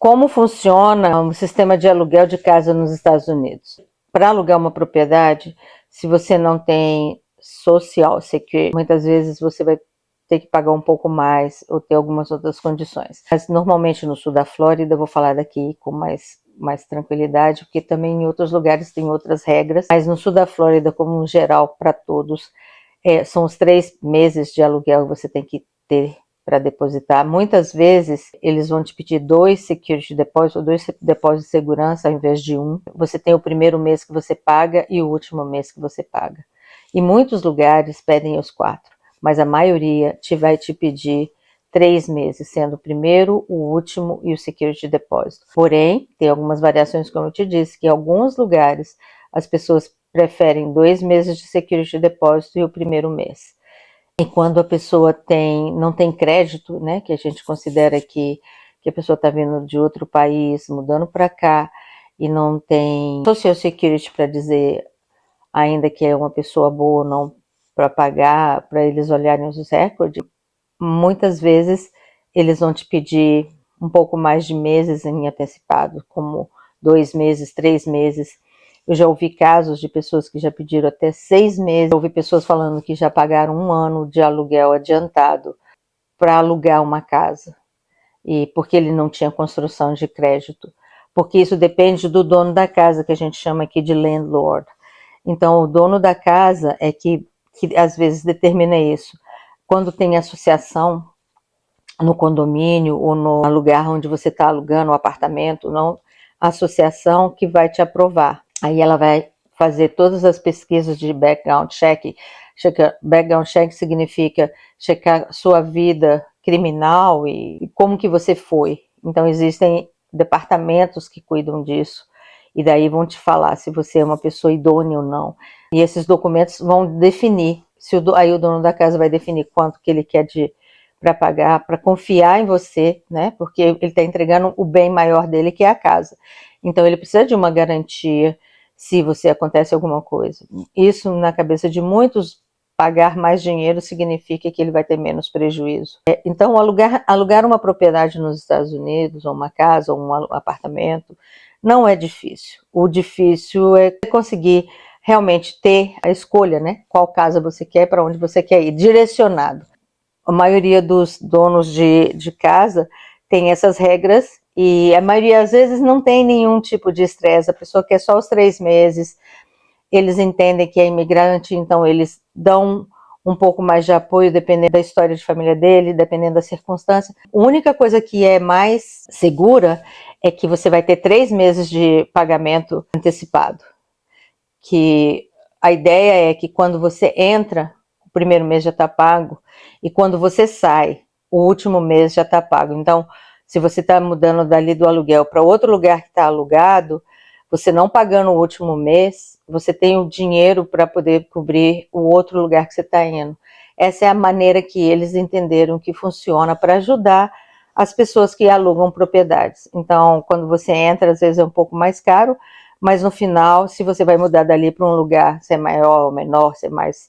Como funciona o sistema de aluguel de casa nos Estados Unidos? Para alugar uma propriedade, se você não tem Social Security, muitas vezes você vai ter que pagar um pouco mais ou ter algumas outras condições. Mas normalmente no sul da Flórida, eu vou falar daqui com mais tranquilidade, porque também em outros lugares tem outras regras, mas no sul da Flórida, como em geral para todos, são os 3 meses de aluguel que você tem que ter para depositar. Muitas vezes eles vão te pedir 2 security deposits ou 2 depósitos de segurança ao invés de 1. Você tem o primeiro mês que você paga e o último mês que você paga. E muitos lugares pedem os 4, mas a maioria vai te pedir 3 meses, sendo o primeiro, o último e o security deposit. Porém, tem algumas variações, como eu te disse, que em alguns lugares as pessoas preferem 2 meses de security deposit e o primeiro mês. E quando a pessoa não tem crédito, né, que a gente considera que a pessoa está vindo de outro país, mudando para cá, e não tem Social Security para dizer ainda que é uma pessoa boa ou não, para pagar, para eles olharem os recordes, muitas vezes eles vão te pedir um pouco mais de meses em antecipado, como 2 meses, 3 meses. Eu já ouvi casos de pessoas que já pediram até 6 meses. Eu ouvi pessoas falando que já pagaram 1 ano de aluguel adiantado para alugar uma casa, e porque ele não tinha construção de crédito. Porque isso depende do dono da casa, que a gente chama aqui de landlord. Então, o dono da casa é que às vezes determina isso. Quando tem associação no condomínio ou no lugar onde você está alugando o apartamento, não, a associação que vai te aprovar. Aí ela vai fazer todas as pesquisas de background check. Background check significa checar sua vida criminal e como que você foi. Então existem departamentos que cuidam disso. E daí vão te falar se você é uma pessoa idônea ou não. E esses documentos vão definir, aí o dono da casa vai definir quanto que ele quer para pagar, para confiar em você, né? Porque ele está entregando o bem maior dele, que é a casa. Então ele precisa de uma garantia se você acontece alguma coisa. Isso na cabeça de muitos, pagar mais dinheiro significa que ele vai ter menos prejuízo. Então alugar uma propriedade nos Estados Unidos, ou uma casa, ou um apartamento, não é difícil. O difícil é conseguir realmente ter a escolha, né? Qual casa você quer, para onde você quer ir, direcionado. A maioria dos donos de casa tem essas regras e a maioria às vezes não tem nenhum tipo de estresse, a pessoa quer só os 3 meses, eles entendem que é imigrante, então eles dão um pouco mais de apoio dependendo da história de família dele, dependendo da circunstância. A única coisa que é mais segura é que você vai ter 3 meses de pagamento antecipado, que a ideia é que quando você entra, o primeiro mês já está pago, e quando você sai, o último mês já está pago. Então, se você está mudando dali do aluguel para outro lugar que está alugado, você não pagando o último mês, você tem o dinheiro para poder cobrir o outro lugar que você está indo. Essa é a maneira que eles entenderam que funciona para ajudar as pessoas que alugam propriedades. Então, quando você entra, às vezes é um pouco mais caro, mas no final, se você vai mudar dali para um lugar, se é maior ou menor, se é mais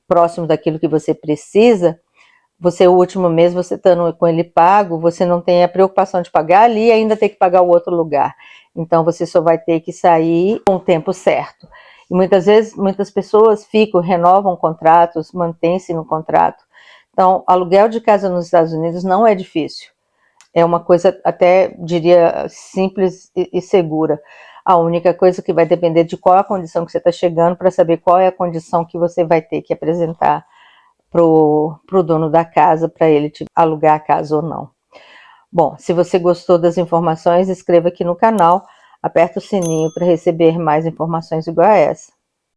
próximo daquilo que você precisa, o último mês você estando com ele pago, você não tem a preocupação de pagar ali e ainda ter que pagar o outro lugar. Então você só vai ter que sair com o tempo certo. E muitas vezes, muitas pessoas renovam contratos, mantêm-se no contrato. Então, aluguel de casa nos Estados Unidos não é difícil. É uma coisa, até diria, simples e segura. A única coisa que vai depender de qual é a condição que você está chegando, para saber qual é a condição que você vai ter que apresentar pro dono da casa, para ele te alugar a casa ou não. Bom, se você gostou das informações, inscreva aqui no canal, aperta o sininho para receber mais informações igual a essa.